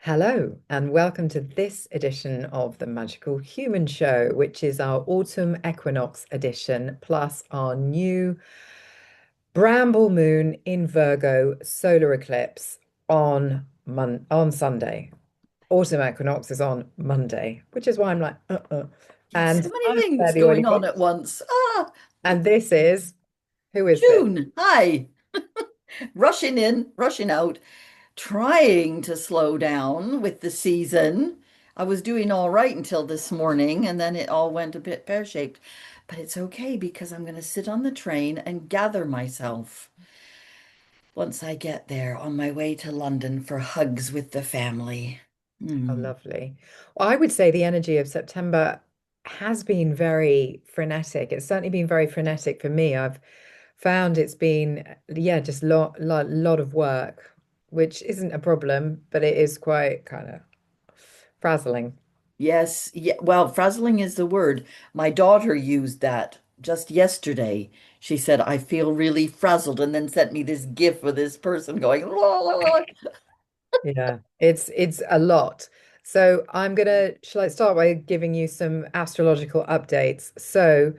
Hello, and welcome to this edition of the Magical Human Show, which is our Autumn Equinox edition, plus our new Bramble Moon in Virgo solar eclipse on Sunday. Autumn Equinox is on Monday, which is why I'm like, So And many I'm things fairly already going on booked. at once. And this is, who is this? June. Hi. Rushing in, rushing out, trying to slow down with the season. I was doing all right until this morning, and then it all went a bit pear-shaped. But it's okay because I'm going to sit on the train and gather myself once I get there on my way to London for hugs with the family. Oh, Hmm. lovely. Well, I would say the energy of September has been very frenetic. It's certainly been very frenetic for me. I've found it's been, yeah, just lot of work, which isn't a problem, but it is quite kind of frazzling. Yes, yeah, well, frazzling is the word. My daughter used that just yesterday. She said, I feel really frazzled, and then sent me this gif of this person going, "La, la, la." Yeah, it's a lot. So shall I start by giving you some astrological updates? So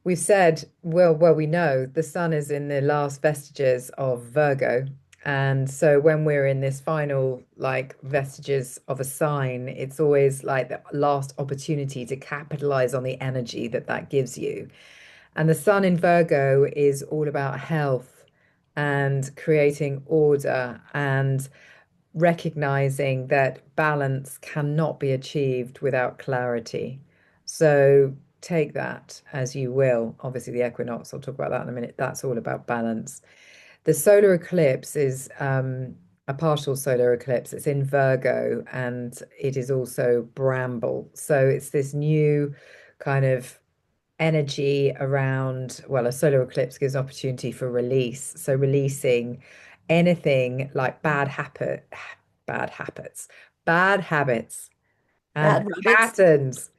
we've said, well, we know the sun is in the last vestiges of Virgo. And so when we're in this final like vestiges of a sign, it's always like the last opportunity to capitalize on the energy that that gives you. And the sun in Virgo is all about health and creating order and recognizing that balance cannot be achieved without clarity. So take that as you will. Obviously, the equinox, I'll talk about that in a minute. That's all about balance. The solar eclipse is a partial solar eclipse. It's in Virgo and it is also Bramble. So it's this new kind of energy around, well, a solar eclipse gives opportunity for release. So releasing anything like bad habits, bad habits, and Bad rabbits. patterns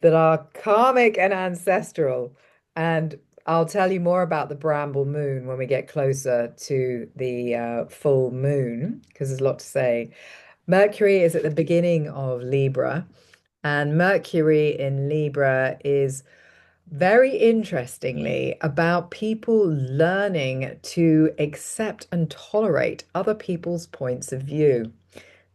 that are karmic and ancestral. And I'll tell you more about the Bramble Moon when we get closer to the full moon, because there's a lot to say. Mercury is at the beginning of Libra, and Mercury in Libra is very interestingly about people learning to accept and tolerate other people's points of view.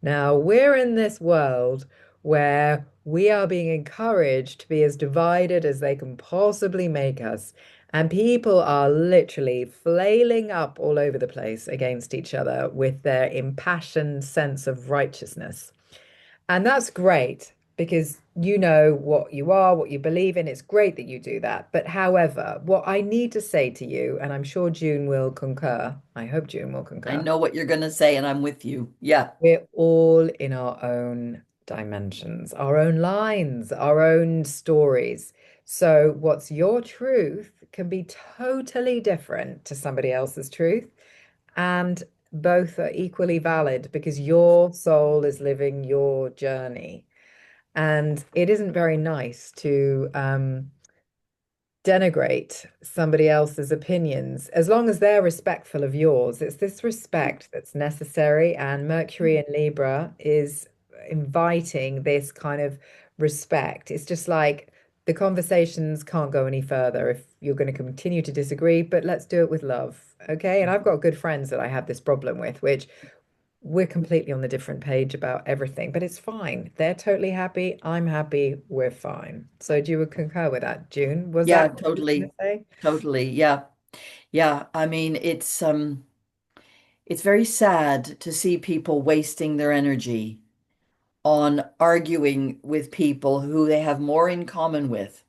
Now, we're in this world where we are being encouraged to be as divided as they can possibly make us. And people are literally flailing up all over the place against each other with their impassioned sense of righteousness. And that's great because you know what you are, what you believe in. It's great that you do that. But however, what I need to say to you, and I'm sure June will concur, I hope June will I concur, know what you're going to say, and I'm with you. Yeah, we're all in our own dimensions, our own lines, our own stories. So what's your truth can be totally different to somebody else's truth. And both are equally valid because your soul is living your journey. And it isn't very nice to denigrate somebody else's opinions as long as they're respectful of yours. It's this respect that's necessary. And Mercury in Libra is inviting this kind of respect. It's just like the conversations can't go any further if you're going to continue to disagree, but let's do it with love. Okay. And I've got good friends that I have this problem with, which we're completely on the different page about everything, but it's fine. They're totally happy. I'm happy. We're fine. So do you concur with that, June? Was that yeah, what you were going totally, to say? totally. Yeah, yeah. I mean, it's very sad to see people wasting their energy on arguing with people who they have more in common with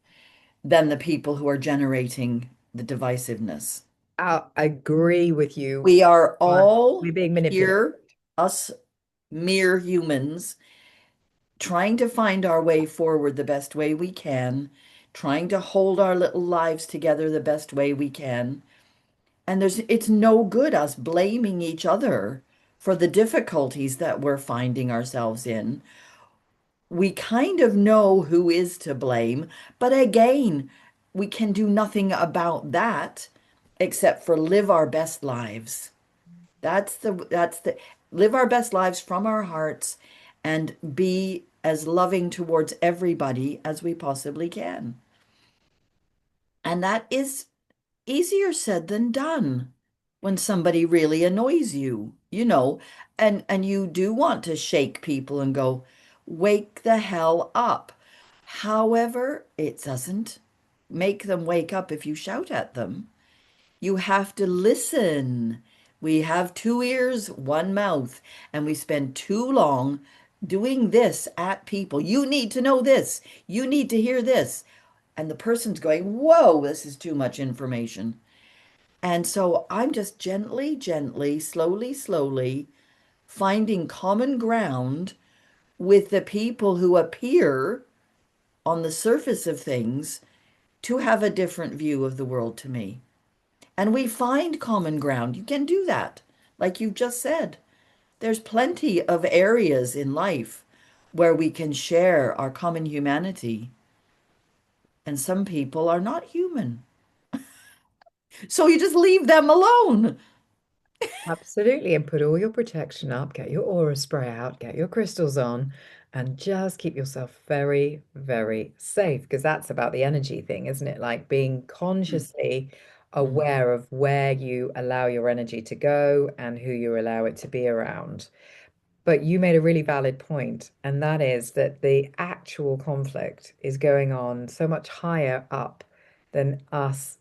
than the people who are generating the divisiveness. I agree with you. We are One, all we're being manipulated. here, us mere humans, trying to find our way forward the best way we can, trying to hold our little lives together the best way we can. And it's no good us blaming each other for the difficulties that we're finding ourselves in. We kind of know who is to blame, but again, we can do nothing about that except for live our best lives. That's the live our best lives from our hearts and be as loving towards everybody as we possibly can. And that is easier said than done when somebody really annoys you, and you do want to shake people and go, wake the hell up. However, it doesn't make them wake up if you shout at them. You have to listen. We have two ears, one mouth, and we spend too long doing this at people. You need to know this. You need to hear this. And the person's going, whoa, this is too much information. And so I'm just gently, gently, slowly, slowly finding common ground with the people who appear on the surface of things to have a different view of the world to me. And we find common ground. You can do that. Like you just said, there's plenty of areas in life where we can share our common humanity. And some people are not human. So you just leave them alone. Absolutely. And put all your protection up, get your aura spray out, get your crystals on, and just keep yourself very, very safe because that's about the energy thing, isn't it? Like being consciously Mm, aware of where you allow your energy to go and who you allow it to be around. But you made a really valid point, and that is that the actual conflict is going on so much higher up than us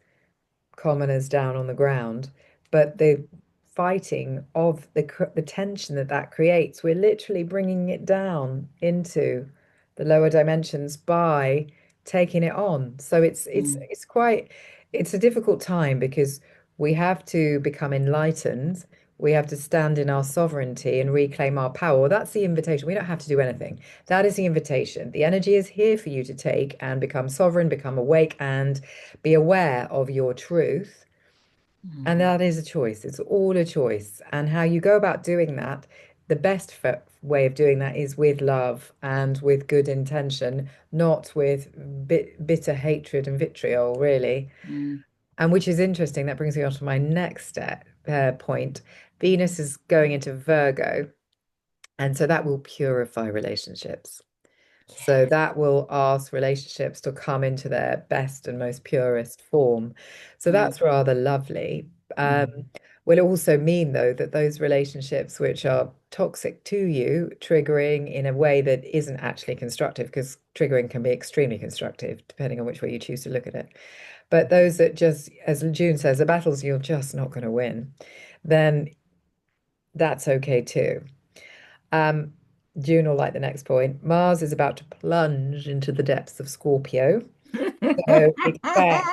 commoners down on the ground, but the fighting of the tension that that creates, we're literally bringing it down into the lower dimensions by taking it on. So mm, it's quite it's a difficult time because we have to become enlightened. We have to stand in our sovereignty and reclaim our power. Well, that's the invitation. We don't have to do anything. That is the invitation. The energy is here for you to take and become sovereign, become awake, and be aware of your truth. And mm, that is a choice. It's all a choice. And how you go about doing that, the best way of doing that is with love and with good intention, not with bitter hatred and vitriol, really. mm. And which is interesting. That brings me on to my next point. Venus is going into Virgo, and so that will purify relationships. So that will ask relationships to come into their best and most purest form. So Mm, that's rather lovely. Um, mm, will it also mean, though, that those relationships which are toxic to you, triggering in a way that isn't actually constructive, because triggering can be extremely constructive, depending on which way you choose to look at it. But those that just, as June says, the battles you're just not going to win, then that's okay too. Um, June will like the next point. Mars is about to plunge into the depths of Scorpio. So expect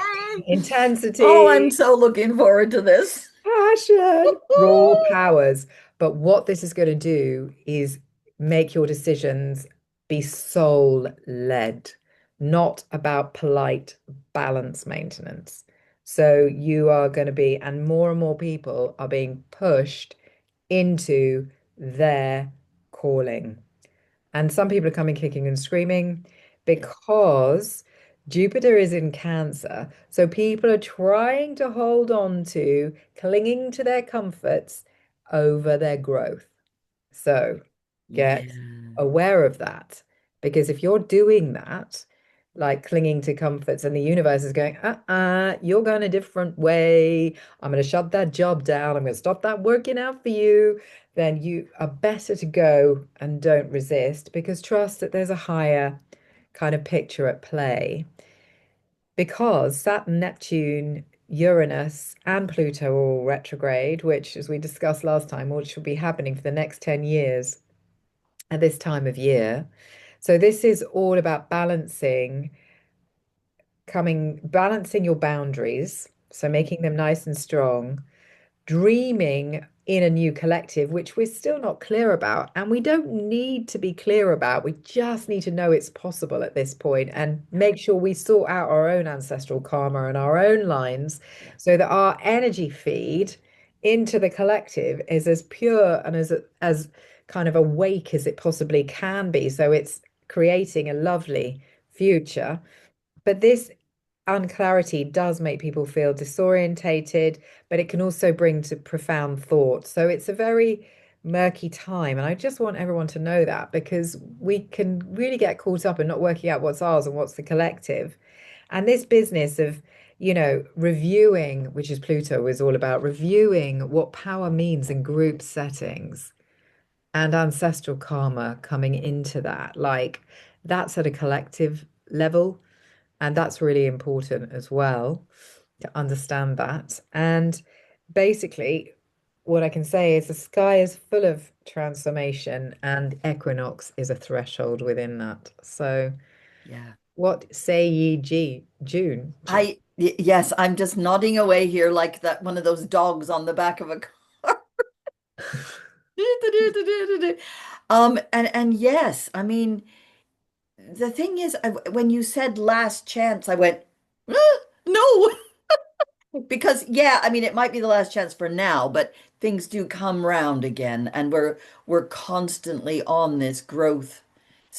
Oh, I'm intensity, so looking forward to this. passion, raw powers. But what this is going to do is make your decisions be soul-led, not about polite balance maintenance. So you are going to be, and more people are being pushed into their calling. And some people are coming kicking and screaming because Jupiter is in Cancer. So people are trying to hold on to, clinging to their comforts over their growth. So get Yeah. aware of that. Because if you're doing that, like clinging to comforts, and the universe is going, you're going a different way. I'm going to shut that job down. I'm going to stop that working out for you. Then you are better to go and don't resist because trust that there's a higher kind of picture at play. Because Saturn, Neptune, Uranus, and Pluto are all retrograde, which, as we discussed last time, which will be happening for the next 10 years at this time of year. So this is all about balancing your boundaries, so making them nice and strong, dreaming in a new collective, which we're still not clear about. And we don't need to be clear about. We just need to know it's possible at this point and make sure we sort out our own ancestral karma and our own lines so that our energy feed into the collective is as pure and as kind of awake as it possibly can be. So it's creating a lovely future. But this unclarity does make people feel disorientated, but it can also bring to profound thought. So it's a very murky time. And I just want everyone to know that because we can really get caught up in not working out what's ours and what's the collective. And this business of, reviewing, which is Pluto, is all about reviewing what power means in group settings and ancestral karma coming into that. Like that's at a collective level. And that's really important as well to understand that. And basically, what I can say is the sky is full of transformation, and equinox is a threshold within that. So, Yeah. what say ye, June? Yes, I'm just nodding away here like that one of those dogs on the back of a car. And yes, I mean, the thing is, when you said last chance, I went, no. Because yeah, I mean it might be the last chance for now, but things do come round again and we're constantly on this growth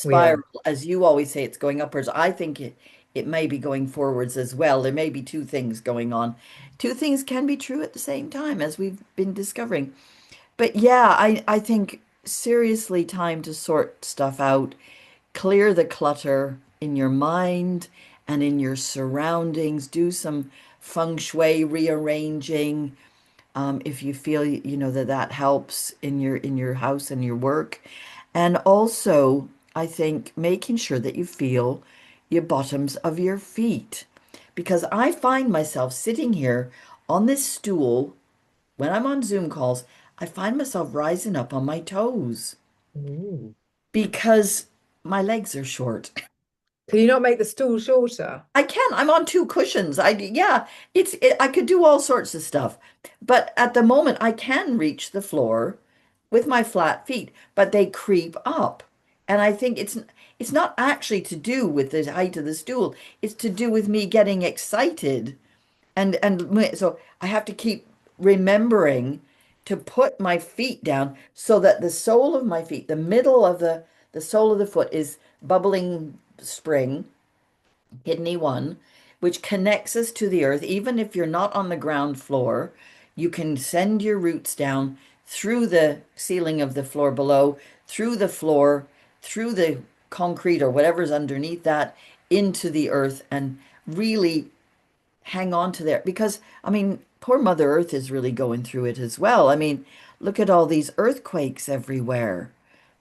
We are. spiral. As you always say, it's going upwards. I think it may be going forwards as well. There may be two things going on. Two things can be true at the same time, as we've been discovering. But yeah, I think seriously time to sort stuff out, clear the clutter in your mind and in your surroundings, do some feng shui rearranging, if you feel that that helps in your house and your work. And also, I think making sure that you feel your bottoms of your feet, because I find myself sitting here on this stool when I'm on Zoom calls. I find myself rising up on my toes Ooh. because my legs are short. Can you not make the stool shorter? I can. I'm on two cushions. Yeah, I could do all sorts of stuff. But at the moment I can reach the floor with my flat feet, but they creep up. And I think it's not actually to do with the height of the stool. It's to do with me getting excited. So I have to keep remembering to put my feet down so that the sole of my feet, the middle of the sole of the foot is bubbling spring kidney one, which connects us to the earth. Even if you're not on the ground floor, you can send your roots down through the ceiling of the floor below, through the floor, through the concrete or whatever's underneath that, into the earth and really hang on to there. Because, I mean, poor Mother Earth is really going through it as well. I mean, look at all these earthquakes everywhere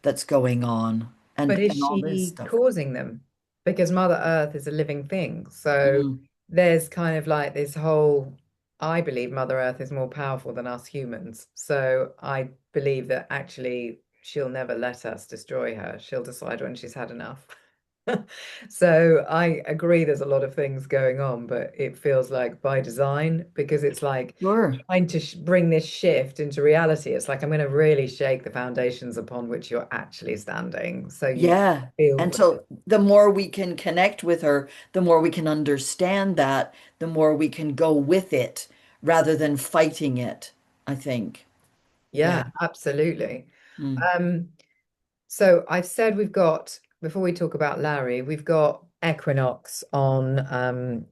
that's going on But is and all this she stuff. causing them? Because Mother Earth is a living thing. So Mm, there's kind of like this whole, I believe Mother Earth is more powerful than us humans. So I believe that actually she'll never let us destroy her. She'll decide when she's had enough. So I agree there's a lot of things going on, but it feels like by design because it's like sure. trying to sh bring this shift into reality. It's like I'm going to really shake the foundations upon which you're actually standing so you Yeah. feel And with it. so the more we can connect with her, the more we can understand that, the more we can go with it rather than fighting it, I think. Yeah. Yeah, absolutely. Mm. Um, so I've said we've got, before we talk about Larry, we've got Equinox on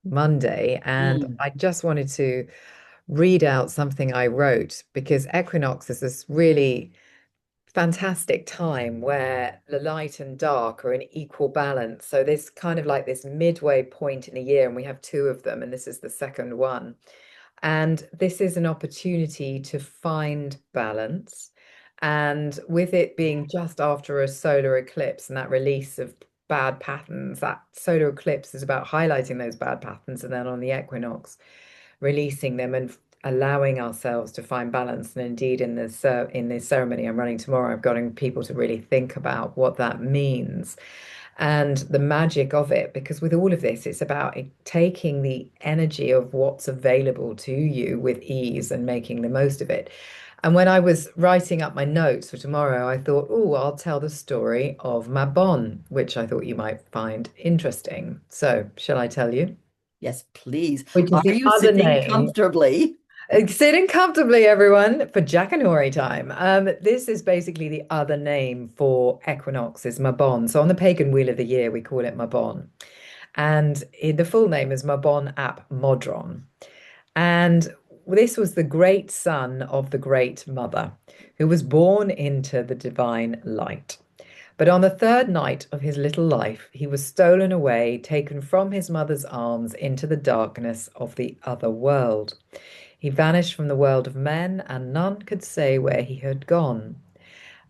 Monday, and Mm. I just wanted to read out something I wrote because Equinox is this really fantastic time where the light and dark are in equal balance. So this kind of like this midway point in the year, and we have two of them, and this is the second one. And this is an opportunity to find balance. And with it being just after a solar eclipse and that release of bad patterns, that solar eclipse is about highlighting those bad patterns. And then on the equinox, releasing them and allowing ourselves to find balance. And indeed, in this ceremony I'm running tomorrow, I've gotten people to really think about what that means and the magic of it. Because with all of this, it's about taking the energy of what's available to you with ease and making the most of it. And when I was writing up my notes for tomorrow, I thought, oh, I'll tell the story of Mabon, which I thought you might find interesting. So, shall I tell you? Yes, please. Which is Are the you other sitting name. comfortably? Sitting comfortably, everyone, for Jackanory time. This is basically the other name for equinox is Mabon. So on the pagan wheel of the year, we call it Mabon. And the full name is Mabon ap Modron. And this was the great son of the great mother, who was born into the divine light. But on the third night of his little life, he was stolen away, taken from his mother's arms into the darkness of the other world. He vanished from the world of men, and none could say where he had gone.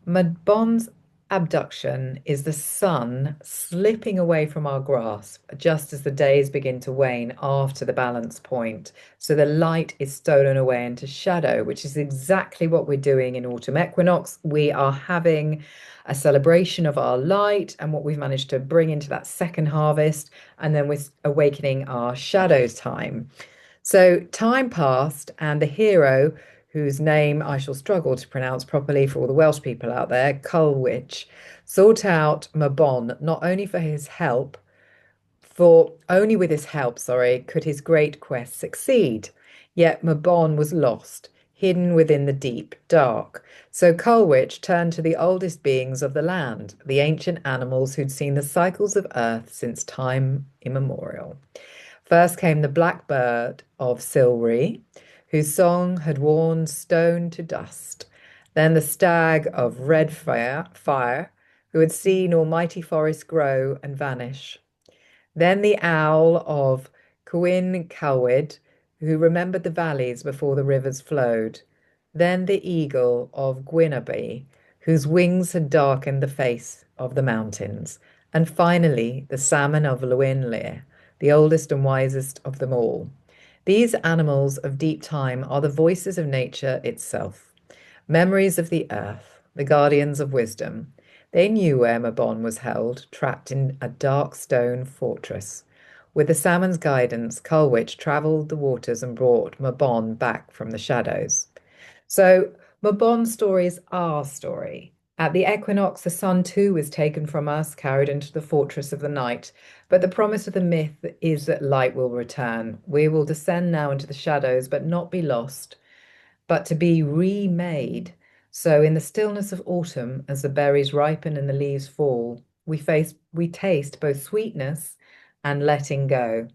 Mabon's abduction is the sun slipping away from our grasp just as the days begin to wane after the balance point. So the light is stolen away into shadow, which is exactly what we're doing in Autumn Equinox. We are having a celebration of our light and what we've managed to bring into that second harvest, and then we're awakening our shadows time. So time passed, and the hero, whose name I shall struggle to pronounce properly for all the Welsh people out there, Culwich, sought out Mabon not only for his help, for only with his help, sorry, could his great quest succeed. Yet Mabon was lost, hidden within the deep dark. So Culwich turned to the oldest beings of the land, the ancient animals who'd seen the cycles of earth since time immemorial. First came the blackbird of Silree, whose song had worn stone to dust. Then the stag of red fire, who had seen almighty forests grow and vanish. Then the owl of Cwyn Cawyd, who remembered the valleys before the rivers flowed. Then the eagle of Gwynabee, whose wings had darkened the face of the mountains. And finally, the salmon of Lwynlir, the oldest and wisest of them all. These animals of deep time are the voices of nature itself, memories of the earth, the guardians of wisdom. They knew where Mabon was held, trapped in a dark stone fortress. With the salmon's guidance, Culwich travelled the waters and brought Mabon back from the shadows. So Mabon's story is our story. At the equinox, the sun too is taken from us, carried into the fortress of the night. But the promise of the myth is that light will return. We will descend now into the shadows, but not be lost, but to be remade. So in the stillness of autumn, as the berries ripen and the leaves fall, we taste both sweetness and letting go.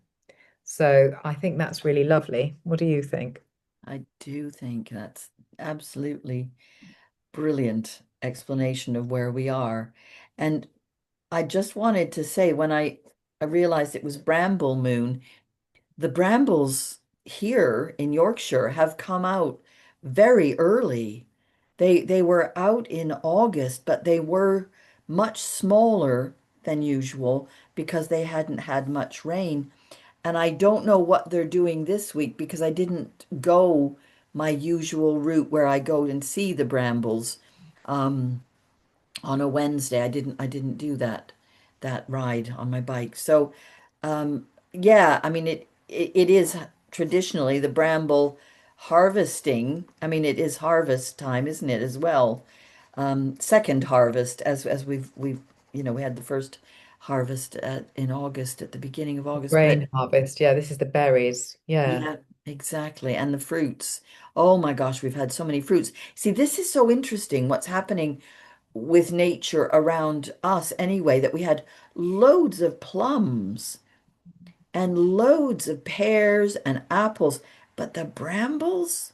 So I think that's really lovely. What do you think? I do think that's absolutely brilliant explanation of where we are. And I just wanted to say when I realized it was Bramble Moon, the brambles here in Yorkshire have come out very early. They were out in August, but they were much smaller than usual because they hadn't had much rain. And I don't know what they're doing this week because I didn't go my usual route where I go and see the brambles um, on a Wednesday. I didn't do that ride on my bike. So yeah, I mean it is traditionally the bramble harvesting. I mean it is harvest time, isn't it, as well? Second harvest as we've we had the first harvest in August at the beginning of August, but Grain harvest. Yeah, this is the berries. Yeah. yeah, exactly. And the fruits. Oh my gosh, we've had so many fruits. See, this is so interesting what's happening with nature around us anyway, that we had loads of plums and loads of pears and apples, but the brambles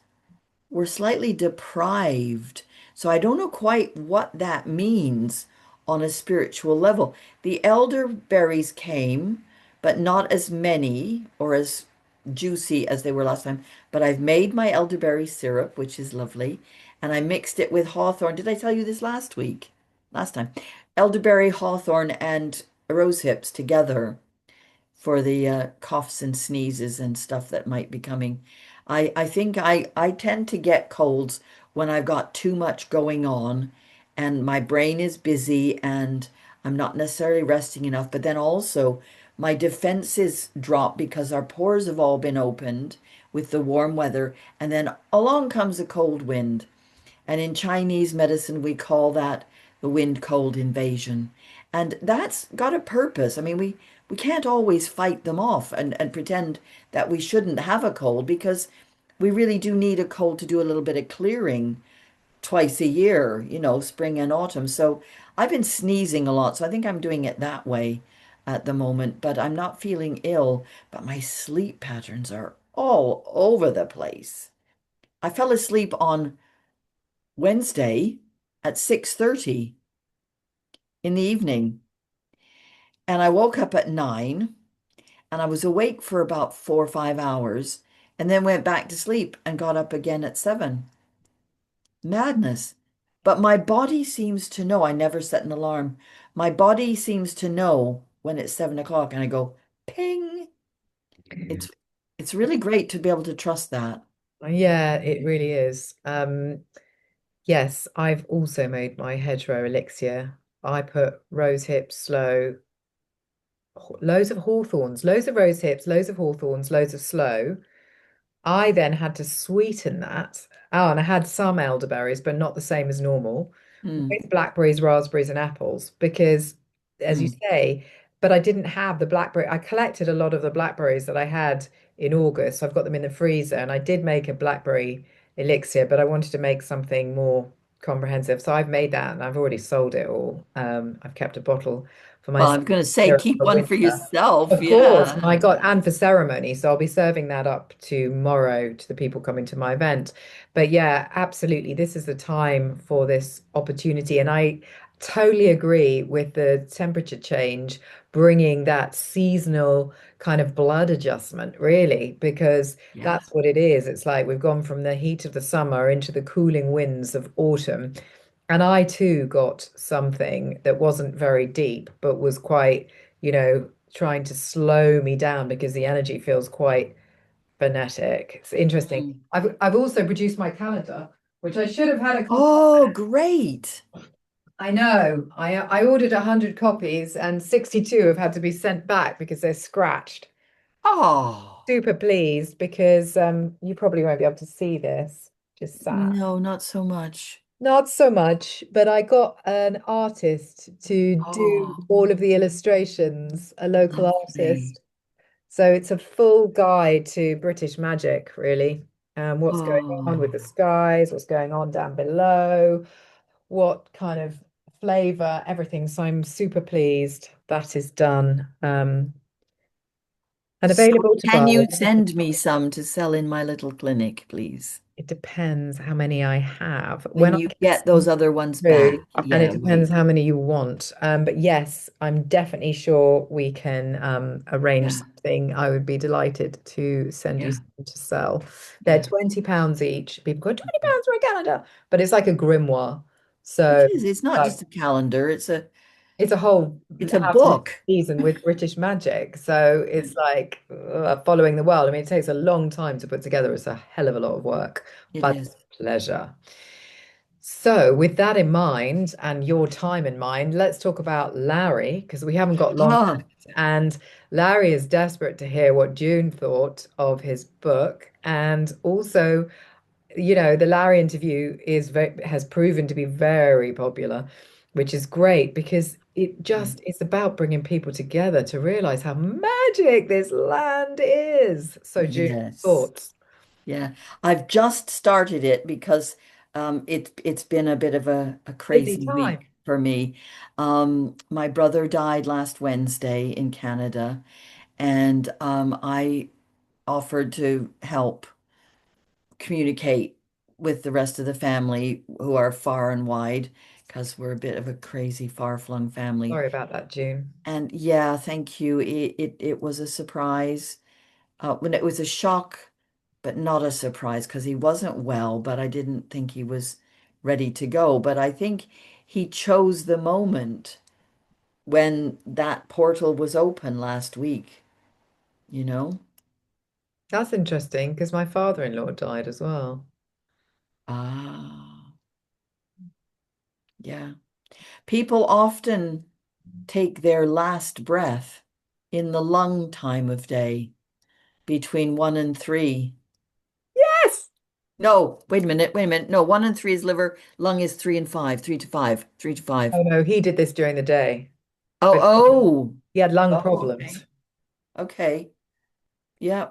were slightly deprived. So I don't know quite what that means on a spiritual level. The elderberries came, but not as many or as juicy as they were last time. But I've made my elderberry syrup, which is lovely, and I mixed it with hawthorn. Did I tell you this last week? Last time. Elderberry, hawthorn, and rose hips together for the coughs and sneezes and stuff that might be coming. I think I tend to get colds when I've got too much going on and my brain is busy and I'm not necessarily resting enough. But then also my defenses drop because our pores have all been opened with the warm weather. And then along comes a cold wind. And in Chinese medicine, we call that the wind cold invasion. And that's got a purpose. I mean, we can't always fight them off and pretend that we shouldn't have a cold because we really do need a cold to do a little bit of clearing twice a year, spring and autumn. So I've been sneezing a lot. So I think I'm doing it that way at the moment, but I'm not feeling ill. But my sleep patterns are all over the place. I fell asleep on Wednesday at 6:30 in the evening. And I woke up at 9 and I was awake for about 4 or 5 hours and then went back to sleep and got up again at 7. Madness. But my body seems to know. I never set an alarm. My body seems to know when it's 7 o'clock and I go ping. It's it's really great to be able to trust that. Yeah, it really is. Yes, I've also made my hedgerow elixir. I put rose hips slow, loads of hawthorns, loads of rose hips, loads of hawthorns, loads of slow. I then had to sweeten that. Oh, and I had some elderberries, but not the same as normal, Mm, with blackberries, raspberries, and apples, because, as you mm. say, but I didn't have the blackberry. I collected a lot of the blackberries that I had in August. So I've got them in the freezer, and I did make a blackberry elixir, but I wanted to make something more comprehensive. So I've made that, and I've already sold it all. I've kept a bottle for Well, myself I'm going to say here keep for one for winter. yourself. Of course, Yeah. my God, and for ceremony. So I'll be serving that up tomorrow to the people coming to my event. But yeah, absolutely. This is the time for this opportunity. And I totally agree with the temperature change, bringing that seasonal kind of blood adjustment, really, because Yeah. that's what it is. It's like we've gone from the heat of the summer into the cooling winds of autumn. And I too got something that wasn't very deep, but was quite, trying to slow me down because the energy feels quite frenetic. It's interesting. Mm. I've also produced my calendar, which I should have had a copy. Oh, great. I know. I ordered 100 copies and 62 have had to be sent back because they're scratched. Oh, Super pleased because you probably won't be able to see this. Just sad. no, not so much. Not so much, but I got an artist to do Oh, all of the illustrations, a local lovely. artist. So it's a full guide to British magic, really. What's going on with Oh, the skies, what's going on down below, what kind of flavor, everything. So I'm super pleased that is done, and so available to can buy. you send me some to sell in my little clinic, please? It depends how many I have. When When I you get get those some other ones back. through, and Yeah, it depends we, how many you want. But yes, I'm definitely sure we can arrange yeah, something. I would be delighted to send you yeah, some to sell. They're yeah. £20 each. People go, £20 for a calendar, but it's like a grimoire. It So is. It's not like just a calendar. it's a whole It's a how to live book. the season with British magic. So it's like following the world. I mean, it takes a long time to put together. It's a hell of a lot of work, It but is. it's a pleasure. So, with that in mind and your time in mind, let's talk about Larry because we haven't got long Ah, left. And Larry is desperate to hear what June thought of his book. And also, the Larry interview has proven to be very popular, which is great because it mm, just it's about bringing people together to realize how magic this land is. So, June, yes. thoughts? Yeah. I've just started it because it's been a bit of a Busy crazy time. week for me. My brother died last Wednesday in Canada, and I offered to help communicate with the rest of the family who are far and wide because we're a bit of a crazy, far-flung family. Sorry about that, June. And yeah, thank you. It was a surprise. When it was a shock, but not a surprise because he wasn't well, but I didn't think he was ready to go. But I think he chose the moment when that portal was open last week, you know? That's interesting because my father-in-law died as well. Ah, yeah. People often take their last breath in the lung time of day between 1 and 3. Yes. No, wait a minute, wait a minute. No, 1 and 3 is liver, lung is 3 and 5, 3 to 5, 3 to 5. Oh no, he did this during the day, Oh, but oh, he had lung oh, okay. problems. Okay. Yeah.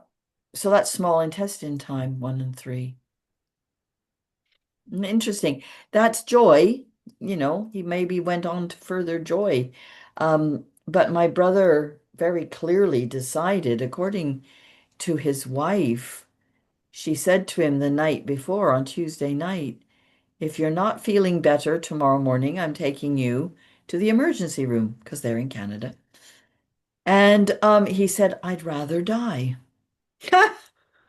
So that's small intestine time, 1 and 3. Interesting. That's joy. He maybe went on to further joy. But my brother very clearly decided, according to his wife, she said to him the night before on Tuesday night, if you're not feeling better tomorrow morning, I'm taking you to the emergency room because they're in Canada. And he said, I'd rather die.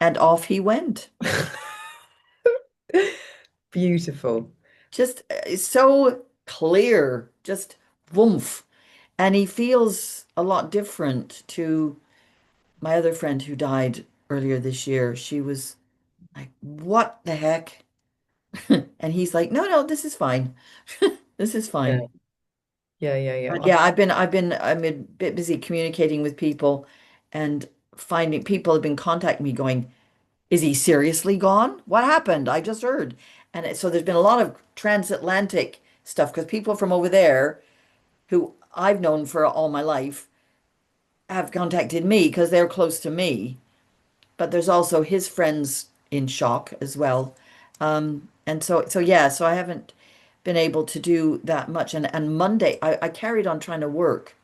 And off he went. Beautiful. Just so clear, just woof. And he feels a lot different to my other friend who died earlier this year. She was like, what the heck? And he's like, no, no, this is fine. This is Yeah, fine. yeah, yeah, yeah. But yeah, I'm a bit busy communicating with people and finding people have been contacting me going, is he seriously gone? What happened? I just heard. So there's been a lot of transatlantic stuff because people from over there who I've known for all my life have contacted me because they're close to me. But there's also his friends in shock as well. And so yeah, so I haven't been able to do that much. And Monday, I carried on trying to work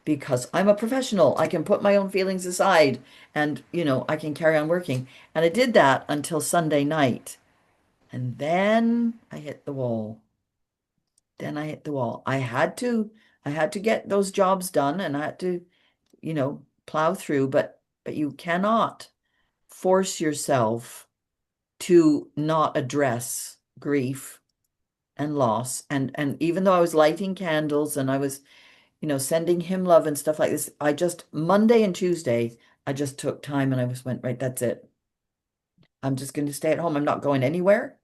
because I'm a professional. I can put my own feelings aside and, I can carry on working. And I did that until Sunday night. And then I hit the wall. Then I hit the wall. I had to get those jobs done and I had to, plow through, but you cannot force yourself to not address grief and loss. And even though I was lighting candles and I was, sending him love and stuff like this, I just Monday and Tuesday, I just took time and I just went, right, that's it. I'm just going to stay at home. I'm not going anywhere,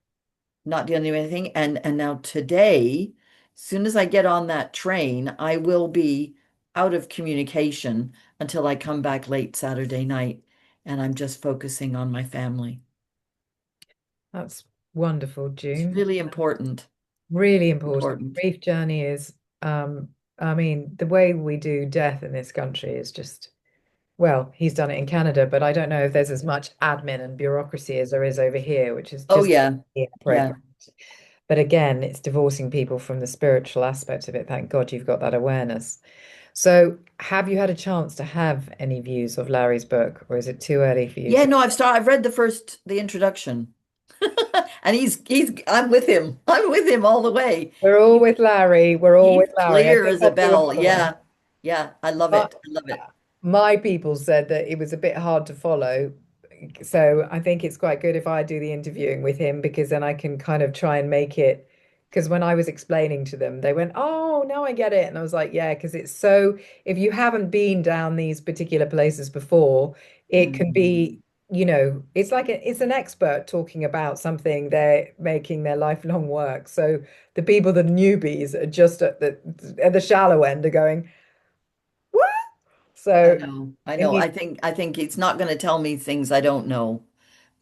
not doing anything. And now today, as soon as I get on that train, I will be out of communication until I come back late Saturday night. And I'm just focusing on my family. That's wonderful, It's June. really important. Really important. Important. Grief journey is, I mean, the way we do death in this country is just, well, he's done it in Canada, but I don't know if there's as much admin and bureaucracy as there is over here, which is Oh just yeah. Yeah. inappropriate. But again, it's divorcing people from the spiritual aspect of it. Thank God you've got that awareness. So, have you had a chance to have any views of Larry's book, or is it too early for you Yeah, to? no, I've read the introduction. And I'm with him. I'm with him all the way. We're all with Larry. We're all He's with Larry. I clear think as a I'll do bell. another one. Yeah. Yeah. I love But it. I love it. my people said that it was a bit hard to follow. So I think it's quite good if I do the interviewing with him because then I can kind of try and make it. Because when I was explaining to them, they went, "Oh, now I get it." And I was like, "Yeah, because it's so, if you haven't been down these particular places before, it can Mm. be, it's like it's an expert talking about something they're making their lifelong work. So the people, the newbies, are just at the shallow end are going, "What?" I So know. I it know. needs, I think it's not going to tell me things I don't know,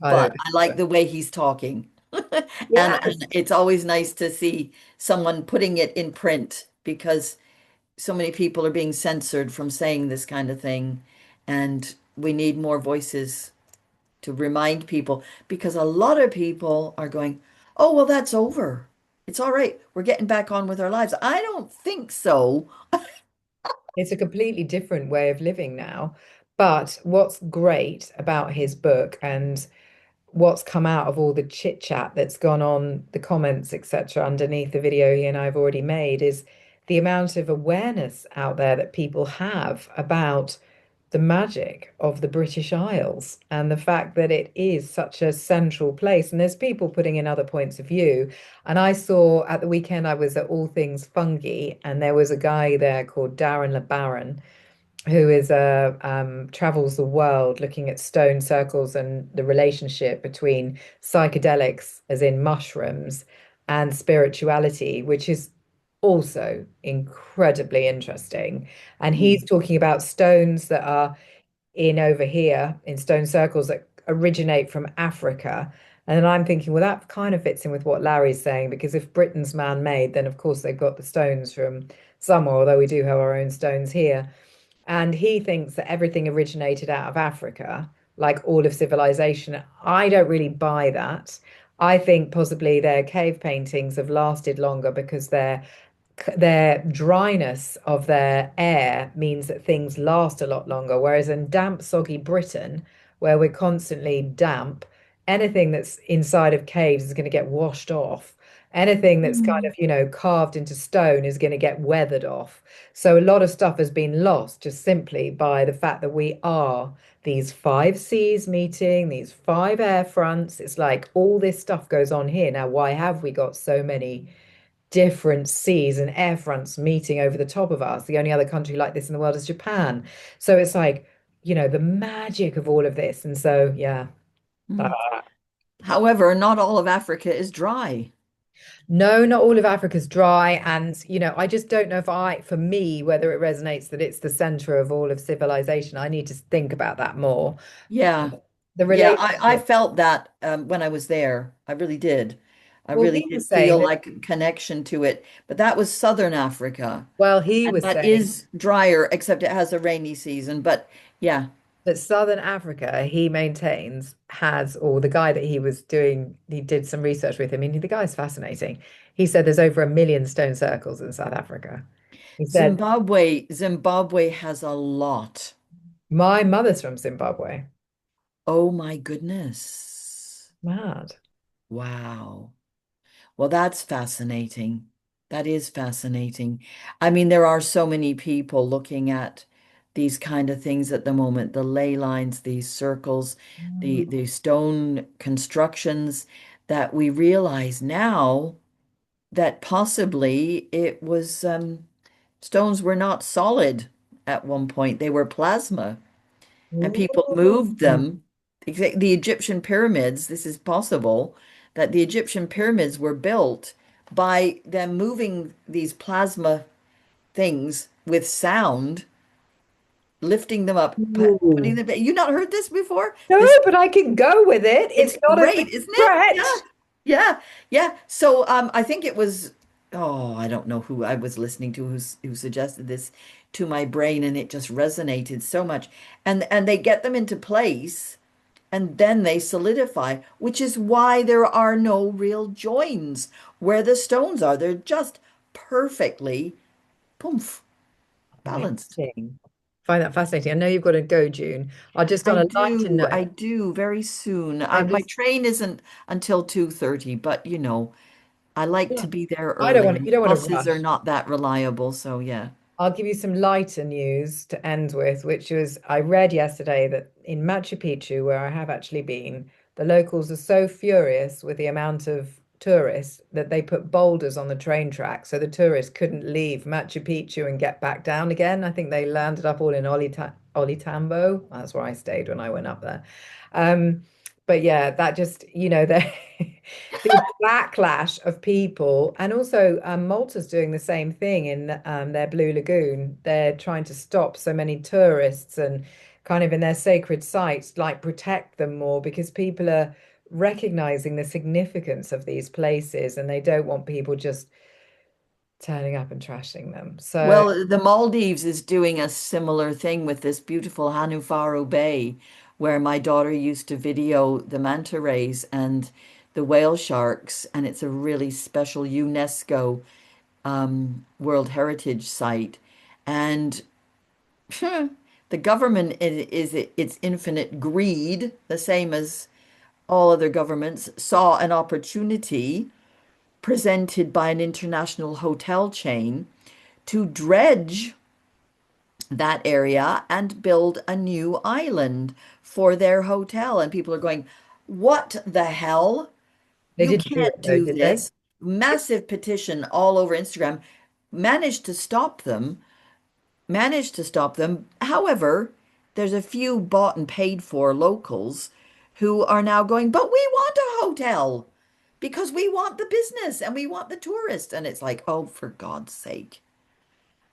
I don't but think I so. like the way he's talking. And Yes. it's always nice to see someone putting it in print because so many people are being censored from saying this kind of thing. And we need more voices to remind people because a lot of people are going, oh, well, that's over. It's all right. We're getting back on with our lives. I don't think so. It's a completely different way of living now. But what's great about his book and what's come out of all the chit chat that's gone on, the comments, etc., underneath the video he and I have already made is the amount of awareness out there that people have about the magic of the British Isles and the fact that it is such a central place. And there's people putting in other points of view. And I saw at the weekend, I was at All Things Fungi, and there was a guy there called Darren LeBaron, who is travels the world looking at stone circles and the relationship between psychedelics, as in mushrooms, and spirituality, which is also incredibly interesting. And he's Mm. talking about stones that are in over here in stone circles that originate from Africa. And then I'm thinking, well, that kind of fits in with what Larry's saying, because if Britain's man-made, then of course they've got the stones from somewhere, although we do have our own stones here. And he thinks that everything originated out of Africa, like all of civilization. I don't really buy that. I think possibly their cave paintings have lasted longer because their dryness of their air means that things last a lot longer. Whereas in damp, soggy Britain, where we're constantly damp, anything that's inside of caves is going to get washed off. Anything that's kind Mm. of, carved into stone is going to get weathered off. So a lot of stuff has been lost just simply by the fact that we are these five seas meeting, these five air fronts. It's like all this stuff goes on here. Now, why have we got so many different seas and air fronts meeting over the top of us? The only other country like this in the world is Japan. So it's like, the magic of all of this. And so, yeah. Uh, Mm. However, not all of Africa is dry. no, not all of Africa's dry. And, I just don't know for me, whether it resonates that it's the center of all of civilization. I need to think about that more. Yeah. The Yeah, I relationship. felt that when I was there. I really did. I Well, really he did was saying feel that, like a connection to it. But that was Southern Africa. well, he And was that saying is drier, except it has a rainy season. But yeah, that Southern Africa, he maintains, has, or the guy that he was doing, he did some research with him. I mean, the guy's fascinating. He said there's over 1 million stone circles in South Africa. He said, Zimbabwe has a lot. my mother's from Zimbabwe. Oh my goodness. Mad. Wow. Well, that's fascinating. That is fascinating. I mean, there are so many people looking at these kind of things at the moment, the ley lines, these circles, Mm. the stone constructions, that we realize now that possibly it was stones were not solid at one point. They were plasma, and people moved Ooh. them. The Egyptian pyramids, this is possible, that the Egyptian pyramids were built by them moving these plasma things with sound, lifting them up, putting Ooh. them. You not heard this before? No, This but I can go with it. it's It's not a big great, isn't it? Yeah. stretch. Yeah, yeah. So I think it was, oh, I don't know who I was listening to who suggested this to my brain, and it just resonated so much. And they get them into place, and then they solidify, which is why there are no real joins where the stones are. They're just perfectly poof, balanced. Amazing. Find that fascinating. I know you've got to go, June. I just on a lighter I note, do very soon. I'm My just train isn't until 2:30, but I like yeah, to be there I don't early. want you don't want to Buses are rush. not that reliable, so yeah. I'll give you some lighter news to end with, which was I read yesterday that in Machu Picchu, where I have actually been, the locals are so furious with the amount of tourists that they put boulders on the train track so the tourists couldn't leave Machu Picchu and get back down again. I think they landed up all in Olitambo. That's where I stayed when I went up there. Um, but yeah, that just, the backlash of people, and also Malta's doing the same thing in their Blue Lagoon. They're trying to stop so many tourists and kind of in their sacred sites, like protect them more because people are recognizing the significance of these places and they don't want people just turning up and trashing them. So, Well, the Maldives is doing a similar thing with this beautiful Hanufaro Bay, where my daughter used to video the manta rays and the whale sharks, and it's a really special UNESCO World Heritage Site. And the government is its infinite greed, the same as all other governments, saw an opportunity presented by an international hotel chain to dredge that area and build a new island for their hotel. And people are going, what the hell? they You didn't do it can't though, do did they? this. Massive petition all over Instagram. Managed to stop them, managed to stop them. However, there's a few bought and paid for locals who are now going, but we want a hotel because we want the business and we want the tourists. And it's like, oh, for God's sake.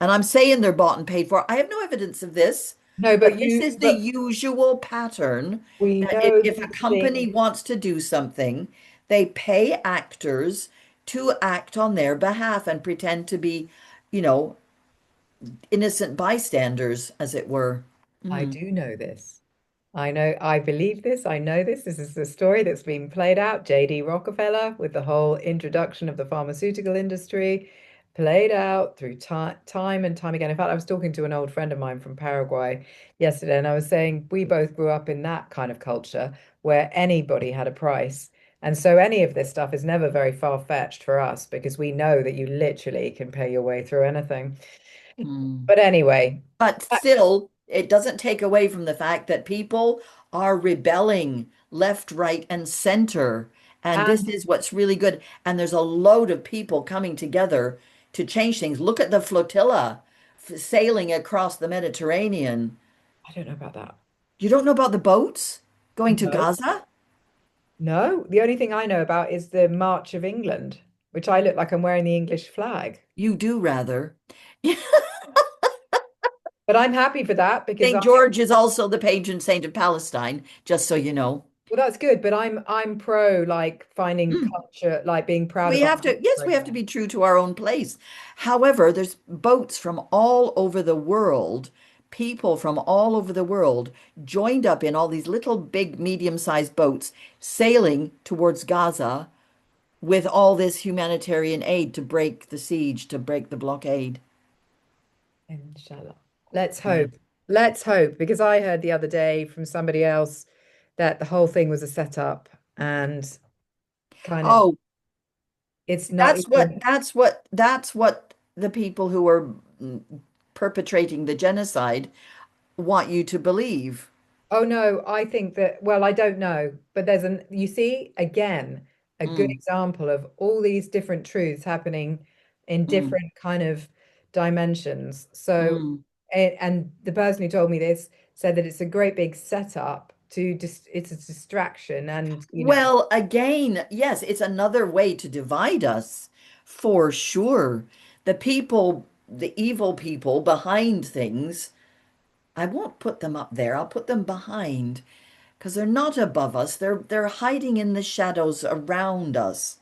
And I'm saying they're bought and paid for. I have no evidence of this, No, but this is the but usual pattern we that know if a these company things. wants to do something, they pay actors to act on their behalf and pretend to be, you know, innocent bystanders, as it were. I Mm. do know this. I know, I believe this. I know this. This is the story that's been played out. J.D. Rockefeller with the whole introduction of the pharmaceutical industry. played out through time and time again. In fact, I was talking to an old friend of mine from Paraguay yesterday, and I was saying we both grew up in that kind of culture where anybody had a price. And so any of this stuff is never very far-fetched for us because we know that you literally can pay your way through anything. Hmm. But anyway, But still, it doesn't take away from the fact that people are rebelling left, right, and center. And this and is what's really good. And there's a load of people coming together to change things. Look at the flotilla sailing across the Mediterranean. I don't know about that. You don't know about the boats going to No. Gaza? No, the only thing I know about is the March of England, which I look like I'm wearing the English flag. You do rather. But I'm happy for that because I, St. George is also the patron saint of Palestine, just so you know. well, that's good. But I'm pro like finding Hmm. culture, like being proud We of our have to, yes, culture we have to again. be true to our own place. However, there's boats from all over the world, people from all over the world joined up in all these little, big, medium-sized boats sailing towards Gaza with all this humanitarian aid to break the siege, to break the blockade. Inshallah. Let's Yeah. hope. Let's hope because I heard the other day from somebody else that the whole thing was a setup and kind of Oh, it's not that's what even. that's what that's what the people who are perpetrating the genocide want you to believe. Oh no, I think that, well, I don't know, but you see, again, a good Mm, example of all these different truths happening in mm, different kind of dimensions. So, mm. and the person who told me this said that it's a great big setup to just, it's a distraction and, Well, again, yes, it's another way to divide us for sure. The people, the evil people behind things, I won't put them up there. I'll put them behind because they're not above us. They're hiding in the shadows around us.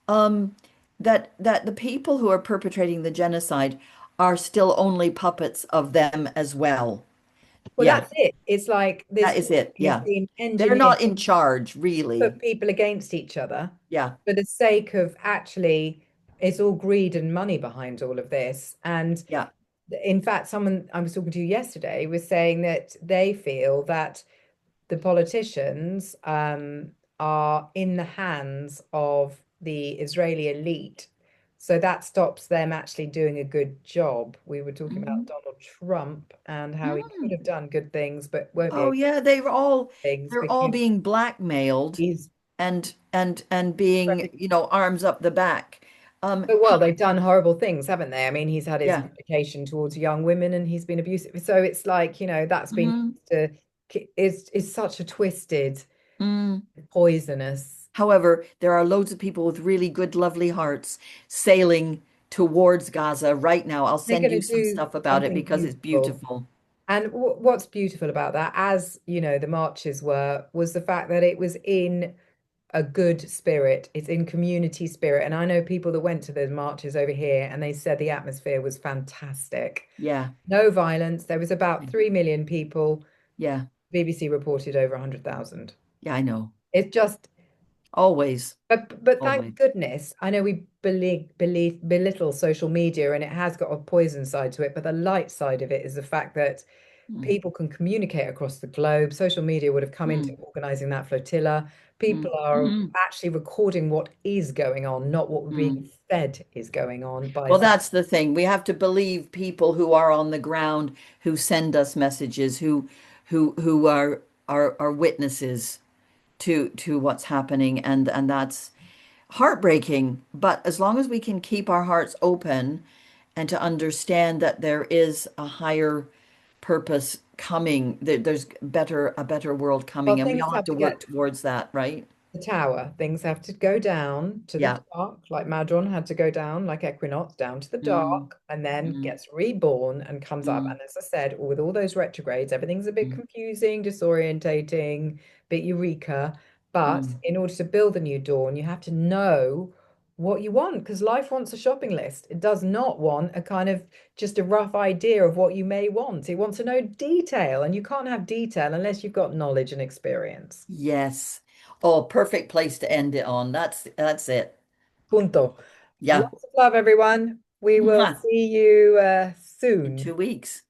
Um, that the people who are perpetrating the genocide are still only puppets of them as well. well, Yeah, that's it. It's like this that whole is it. thing has Yeah. been They're engineered not in charge, to really. put people against each other Yeah. for the sake of actually, it's all greed and money behind all of this. And Yeah. in fact, someone I was talking to yesterday was saying that they feel that the politicians are in the hands of the Israeli elite. So that stops them actually doing a good job. We were talking about Mhm. Donald Trump and how he could Mm. have done good things, but won't be Oh able to yeah, do things they're all because being blackmailed he's and being, arms up the back. well, they've done horrible things, haven't they? I mean, he's had his Yeah. vindication towards young women and he's been abusive. So it's like, that's been Mhm. used to, is such a twisted, Mm. poisonous. However, there are loads of people with really good, lovely hearts sailing towards Gaza right now. I'll They're send going you to some do stuff about it something because it's beautiful. beautiful. And what's beautiful about that, as the marches were, was the fact that it was in a good spirit. It's in community spirit. And I know people that went to those marches over here and they said the atmosphere was fantastic. Yeah. No violence. There was about 3 million people. Yeah. BBC reported over 100,000. Yeah, I know. It's just, Always. but thank Always. goodness, I know we belittle social media and it has got a poison side to it, but the light side of it is the fact that Mm. people can communicate across the globe. Social media would have come into Mm. organizing that flotilla. People Mm. are Mm. actually recording what is going on, not what we're being Mm. fed is going on by Well, some. that's the thing. We have to believe people who are on the ground, who send us messages, who are witnesses to what's happening, and that's heartbreaking. But as long as we can keep our hearts open and to understand that there is a higher purpose coming, there's a better world Well, coming, and we things all have have to to work get towards that, right? the tower. Things have to go down to the Yeah. dark, like Madron had to go down, like Equinox, down to the Mm, dark, and then mm, gets reborn and comes up. mm, And as I said, with all those retrogrades, everything's a bit mm, confusing, disorientating, bit eureka. But mm. in order to build a new dawn, you have to know what you want because life wants a shopping list. It does not want a kind of just a rough idea of what you may want. It wants to know detail, and you can't have detail unless you've got knowledge and experience. Yes. Oh, perfect place to end it on. That's it. Punto. Yeah. Lots of love, everyone. We will Mwah. see you In soon. 2 weeks.